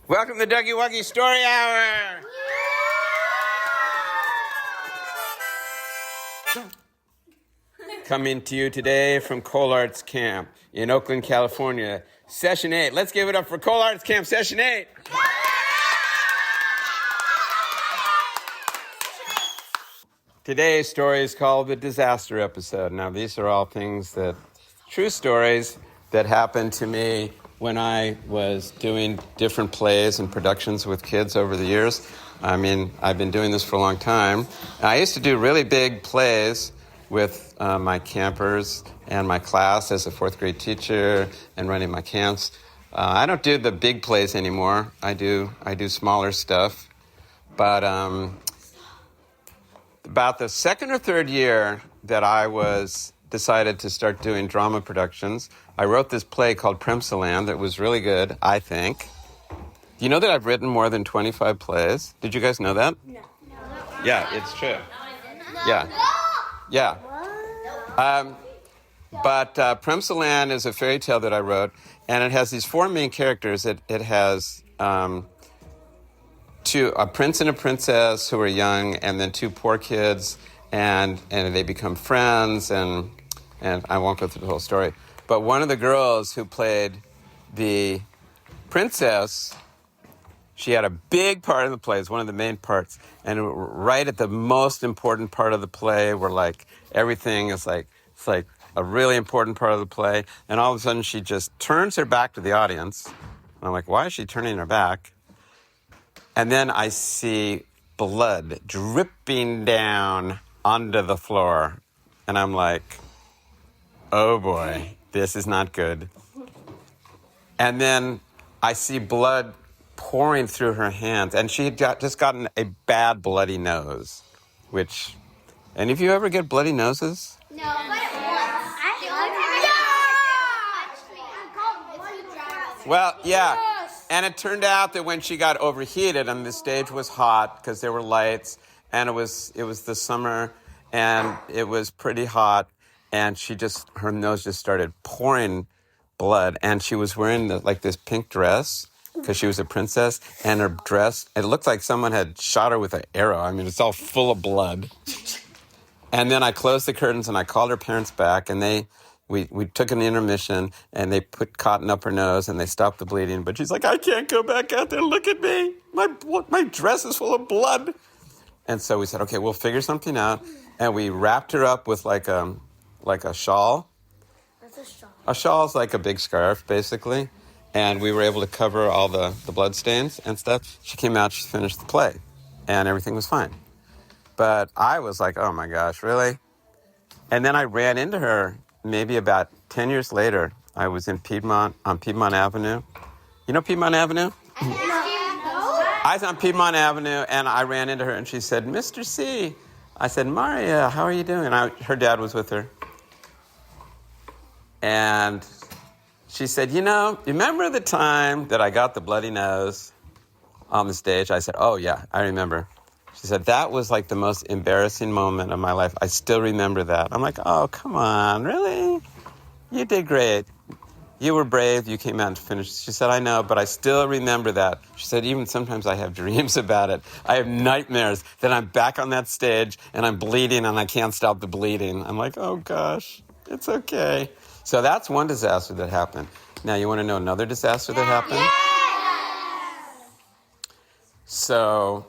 Welcome to Dougie Wuggy Story Hour. Coming to you today from Cole Arts Camp in Oakland, California. Session 8. Let's give it up for Cole Arts Camp Session 8. Today's story is called The Disaster Episode. Now, these are all true stories that happened to me when I was doing different plays and productions with kids over the years. I mean, I've been doing this for a long time. I used to do really big plays with my campers and my class as a fourth grade teacher and running my camps. I don't do the big plays anymore. I do smaller stuff. But about the second or third year that I decided to start doing drama productions, I wrote this play called Premsaland that was really good, I think. Do you know that I've written more than 25 plays? Did you guys know that? No. Yeah, it's true. Yeah. Yeah. But Premsaland is a fairy tale that I wrote, and it has these four main characters. It has a prince and a princess who are young, and then two poor kids, and they become friends, and I won't go through the whole story. But one of the girls who played the princess, she had a big part in the play. It's one of the main parts. And right at the most important part of the play, where like everything is like, it's like a really important part of the play. And all of a sudden she just turns her back to the audience. And I'm like, why is she turning her back? And then I see blood dripping down onto the floor. And I'm like, oh boy, this is not good. And then I see blood pouring through her hands. And she had just gotten a bad bloody nose. Which, any of you ever get bloody noses? No, but Well, yeah. And it turned out that when she got overheated, and the stage was hot because there were lights, and it was the summer, and it was pretty hot, and her nose just started pouring blood, and she was wearing this pink dress because she was a princess, and her dress, it looked like someone had shot her with an arrow. I mean, it's all full of blood. And then I closed the curtains, and I called her parents back, and we took an intermission, and they put cotton up her nose, and they stopped the bleeding. But she's like, I can't go back out there. Look at me. My dress is full of blood. And so we said, okay, we'll figure something out. And we wrapped her up with like a shawl. What's a shawl? A shawl is like a big scarf, basically. And we were able to cover all the blood stains and stuff. She came out, she finished the play, and everything was fine. But I was like, oh my gosh, really? And then I ran into her maybe about 10 years later. I was in Piedmont, on Piedmont Avenue. You know Piedmont Avenue? I was on Piedmont Avenue, and I ran into her, and she said, Mr. C. I said, Maria, how are you doing? Her dad was with her. And she said, remember the time that I got the bloody nose on the stage? I said, oh, yeah, I remember. She said, that was like the most embarrassing moment of my life. I still remember that. I'm like, oh, come on, really? You did great. You were brave. You came out and finished. She said, I know, but I still remember that. She said, even sometimes I have dreams about it. I have nightmares that I'm back on that stage and I'm bleeding and I can't stop the bleeding. I'm like, oh, gosh, it's okay. So that's one disaster that happened. Now, you want to know another disaster that happened? Yes! So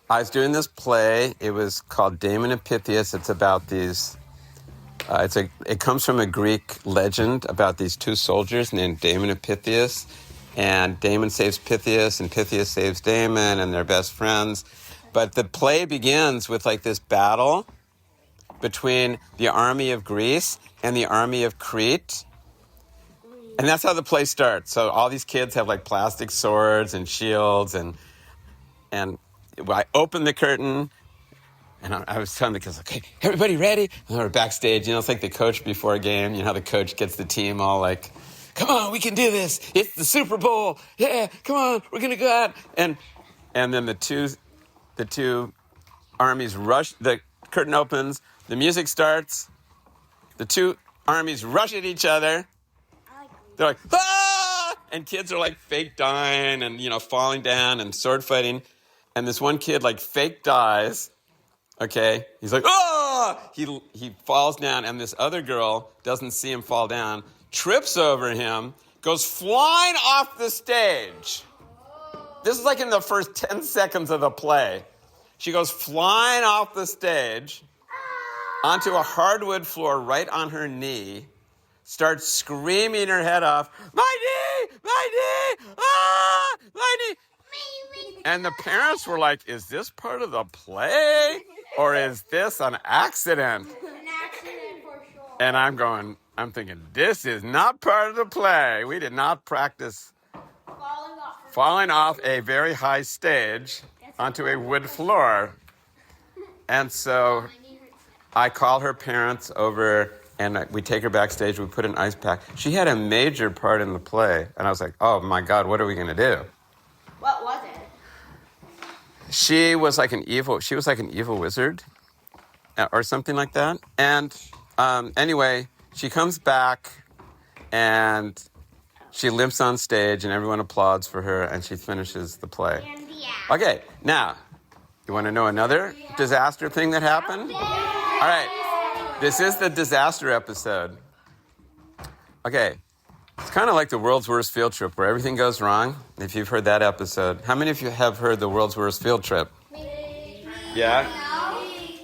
I was doing this play. It was called Damon and Pythias. It's about these... it comes from a Greek legend about these two soldiers named Damon and Pythias. And Damon saves Pythias, and Pythias saves Damon, and they're best friends. But the play begins with like this battle between the army of Greece and the army of Crete. And that's how the play starts. So all these kids have like plastic swords and shields, and I opened the curtain, and I was telling the kids, okay, everybody ready? And we're backstage, it's like the coach before a game. You know how the coach gets the team all like, come on, we can do this. It's the Super Bowl. Yeah, come on, we're going to go out. And then the two armies rush, the curtain opens, the music starts, the two armies rush at each other. They're like, ah! And kids are like fake dying and, falling down and sword fighting. And this one kid like fake dies. Okay. He's like, oh, he falls down. And this other girl doesn't see him fall down, trips over him, goes flying off the stage. This is like in the first 10 seconds of the play. She goes flying off the stage onto a hardwood floor right on her knee, starts screaming her head off, my knee, ah, my knee. And the parents were like, is this part of the play or is this an accident? An accident for sure. And I'm thinking, this is not part of the play. We did not practice falling off a very high stage onto a wood floor. And so I call her parents over and we take her backstage. We put an ice pack. She had a major part in the play. And I was like, oh my God, what are we going to do? What was it? She was like an evil wizard or something like that. And anyway, she comes back and she limps on stage and everyone applauds for her and she finishes the play. Okay, now, you want to know another disaster thing that happened? All right, this is the disaster episode. Okay, it's kind of like the world's worst field trip where everything goes wrong. If you've heard that episode. How many of you have heard the world's worst field trip? Yeah?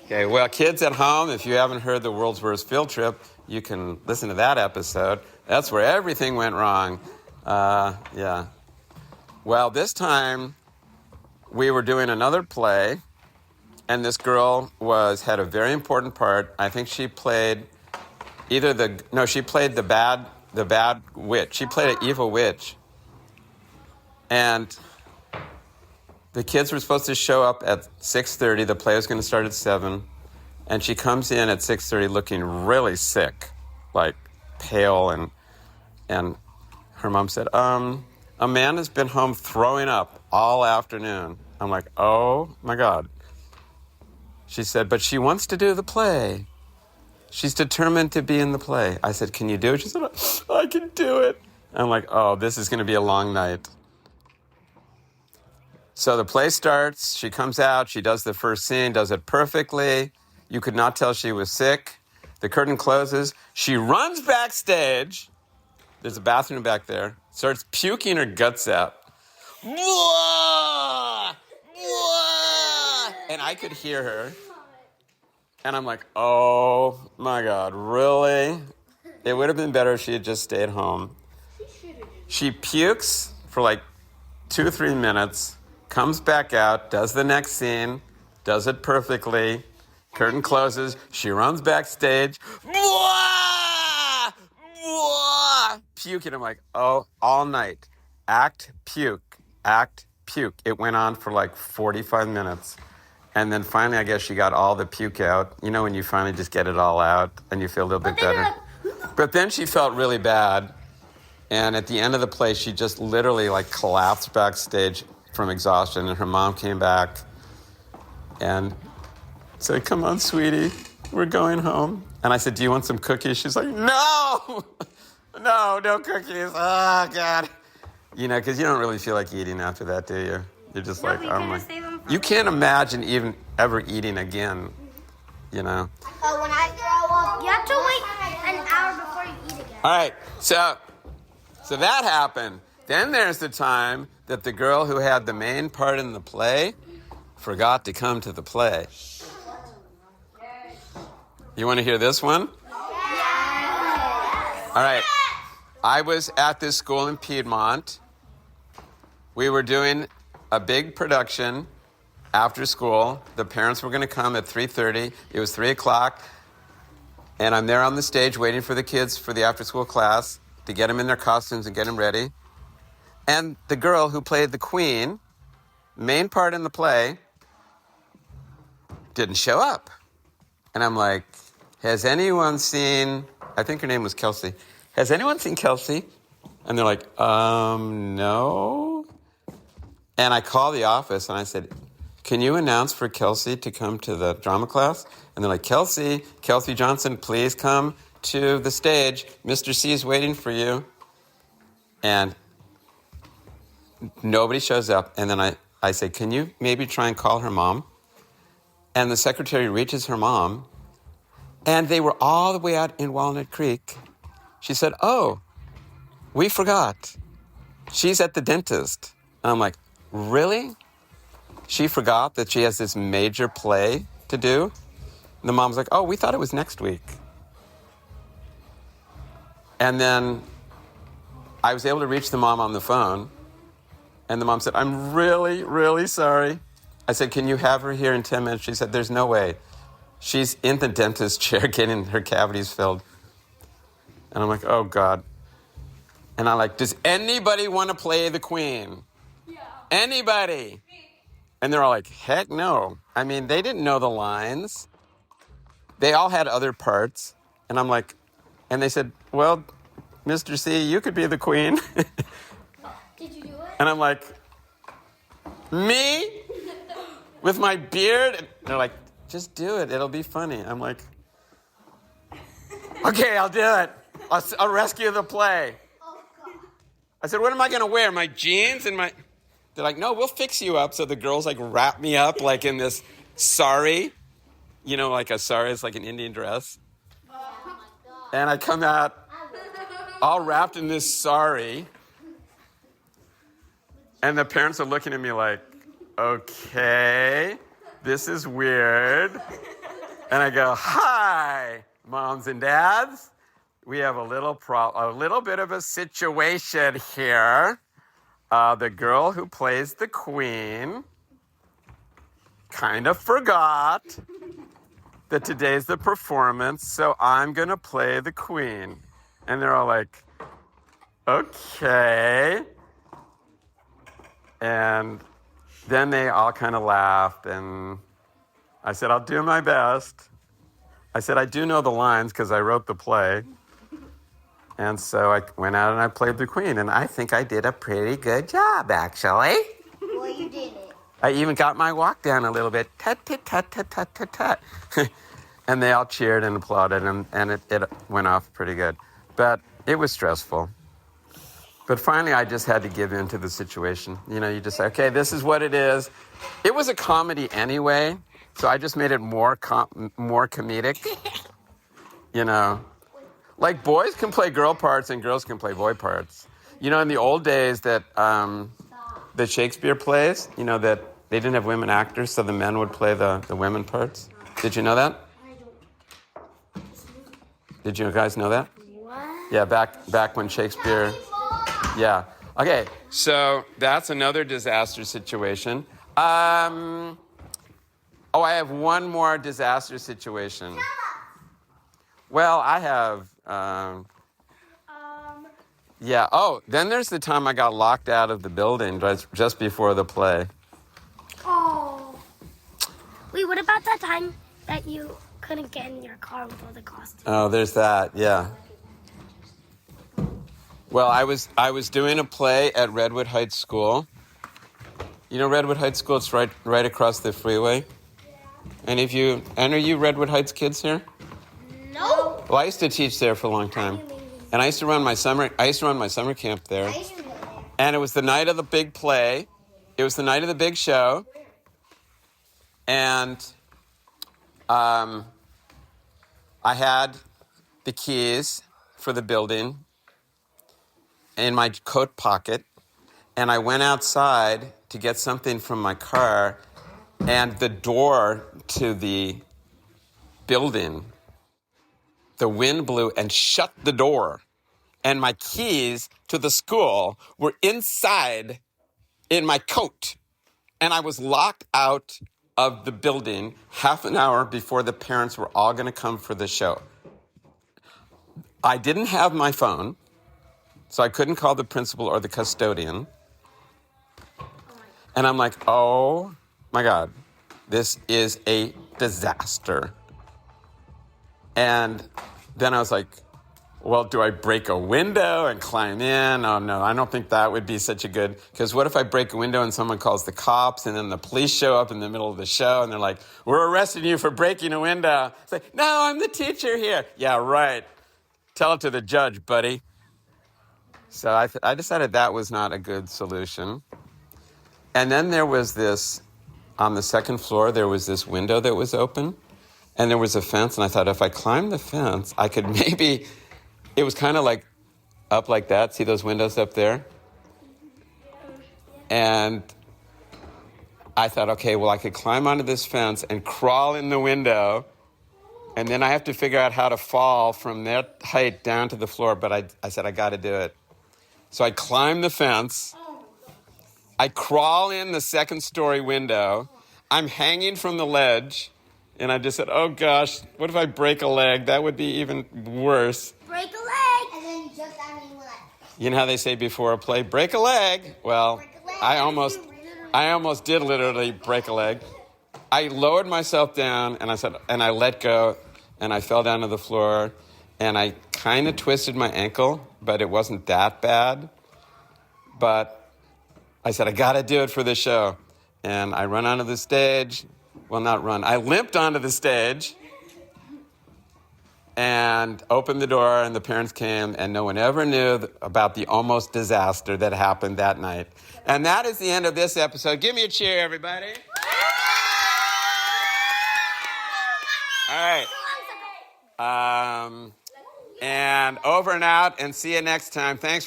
Okay, well, kids at home, if you haven't heard the world's worst field trip, you can listen to that episode. That's where everything went wrong. Yeah. Well, this time we were doing another play, and this girl had a very important part. I think she played she played the bad witch. She played an evil witch. And the kids were supposed to show up at 6:30. The play was going to start at 7. And she comes in at 6:30 looking really sick, like pale. And her mom said, Amanda's been home throwing up all afternoon. I'm like, oh my God. She said, but she wants to do the play. She's determined to be in the play. I said, can you do it? She said, I can do it. I'm like, oh, this is going to be a long night. So the play starts. She comes out. She does the first scene, does it perfectly. You could not tell she was sick. The curtain closes. She runs backstage. There's a bathroom back there. Starts puking her guts out. Blah! Blah! And I could hear her. And I'm like, oh my God, really? It would have been better if she had just stayed home. She pukes for like 2 or 3 minutes, comes back out, does the next scene, does it perfectly. Curtain closes. She runs backstage. Blah! Blah! Puking. I'm like, oh, all night. Act, puke. Act, puke. It went on for like 45 minutes. And then finally, I guess she got all the puke out. You know when you finally just get it all out and you feel a little bit better? But then she felt really bad. And at the end of the play, she just literally like collapsed backstage from exhaustion. And her mom came back and said, come on, sweetie, we're going home. And I said, do you want some cookies? She's like, no, no cookies. Oh, God. You know, because you don't really feel like eating after that, do you? You're just like, oh my. You can't imagine even ever eating again, you know. When I grow up, you have to wait an hour before you eat again. All right, so that happened. Then there's the time that the girl who had the main part in the play forgot to come to the play. You want to hear this one? All right. I was at this school in Piedmont. We were doing a big production after school. The parents were going to come at 3:30. It was 3 o'clock. And I'm there on the stage waiting for the kids for the after-school class to get them in their costumes and get them ready. And the girl who played the queen, main part in the play, didn't show up. And I'm like, has anyone seen, I think her name was Kelsey. Has anyone seen Kelsey? And they're like, no. And I called the office and I said, can you announce for Kelsey to come to the drama class? And they're like, Kelsey Johnson, please come to the stage. Mr. C is waiting for you. And nobody shows up. And then I say, can you maybe try and call her mom? And the secretary reaches her mom, and they were all the way out in Walnut Creek. She said, oh, we forgot. She's at the dentist. And I'm like, really? She forgot that she has this major play to do? And the mom's like, oh, we thought it was next week. And then I was able to reach the mom on the phone. And the mom said, I'm really, really sorry. I said, can you have her here in 10 minutes? She said, there's no way. She's in the dentist chair getting her cavities filled. And I'm like, oh, God. And I'm like, does anybody want to play the Queen? Yeah. Anybody? And they're all like, heck no. I mean, they didn't know the lines. They all had other parts. And I'm like, and they said, well, Mr. C, you could be the Queen. Did you do it? And I'm like, me? With my beard? And they're like, just do it. It'll be funny. I'm like, okay, I'll do it. I'll rescue the play. Oh, God. I said, what am I going to wear? My jeans and my... They're like, no, we'll fix you up. So the girls like wrap me up like in this sari. You know, like a sari is like an Indian dress. Oh, my God. And I come out all wrapped in this sari. And the parents are looking at me like, okay, this is weird. And I go, hi, moms and dads. We have a little bit of a situation here. The girl who plays the Queen kind of forgot that today's the performance, so I'm going to play the Queen. And they're all like, okay. And then they all kind of laughed, and I said, I'll do my best. I said, I do know the lines because I wrote the play. And so I went out and I played the Queen, and I think I did a pretty good job, actually. Well, you did it. I even got my walk down a little bit. Tut, tut, tut, tut, tut, tut, tut. And they all cheered and applauded, and it went off pretty good. But it was stressful. But finally, I just had to give in to the situation. You know, you just say, okay, this is what it is. It was a comedy anyway, so I just made it more comedic. You know, like boys can play girl parts and girls can play boy parts. You know, in the old days that the Shakespeare plays, you know, that they didn't have women actors, so the men would play the women parts. Did you know that? Did you guys know that? What? Yeah, back when Shakespeare... Yeah. Okay, so that's another disaster situation. I have one more disaster situation. Well, I have... Yeah. Oh, then there's the time I got locked out of the building just before the play. Oh. Wait, what about that time that you couldn't get in your car with all the costumes? Oh, there's that. Yeah. Well, I was doing a play at Redwood Heights School. You know Redwood Heights School? It's right across the freeway. Yeah. And are you Redwood Heights kids here? No. Well, I used to teach there for a long time. And I used to run my summer camp there. I used to go there. And it was the night of the big play. It was the night of the big show. And I had the keys for the building in my coat pocket. And I went outside to get something from my car. And the door to the building, the wind blew and shut the door. And my keys to the school were inside in my coat. And I was locked out of the building half an hour before the parents were all going to come for the show. I didn't have my phone, so I couldn't call the principal or the custodian. And I'm like, oh my God, this is a disaster. And then I was like, well, do I break a window and climb in? Oh, no, I don't think that would be such a good... Because what if I break a window and someone calls the cops and then the police show up in the middle of the show and they're like, we're arresting you for breaking a window. It's like, no, I'm the teacher here. Yeah, right. Tell it to the judge, buddy. So I decided that was not a good solution. And then there was this, on the second floor, there was this window that was open. And there was a fence. And I thought if I climbed the fence, I could maybe, it was kind of like up like that. See those windows up there? And I thought, okay, well, I could climb onto this fence and crawl in the window. And then I have to figure out how to fall from that height down to the floor. But I said, I got to do it. So I climb the fence. I crawl in the second story window. I'm hanging from the ledge. And I just said, oh gosh, what if I break a leg? That would be even worse. Break a leg. And then just, You know how they say before a play, break a leg? Well, Break a leg. I almost did literally break a leg. I lowered myself down and I let go and I fell down to the floor and I kind of twisted my ankle, but it wasn't that bad. But I said, I got to do it for the show. And I run onto the stage. Well, not run. I limped onto the stage and opened the door, and the parents came, and no one ever knew about the almost disaster that happened that night. And that is the end of this episode. Give me a cheer, everybody. All right. And over and out, and see you next time. Thanks.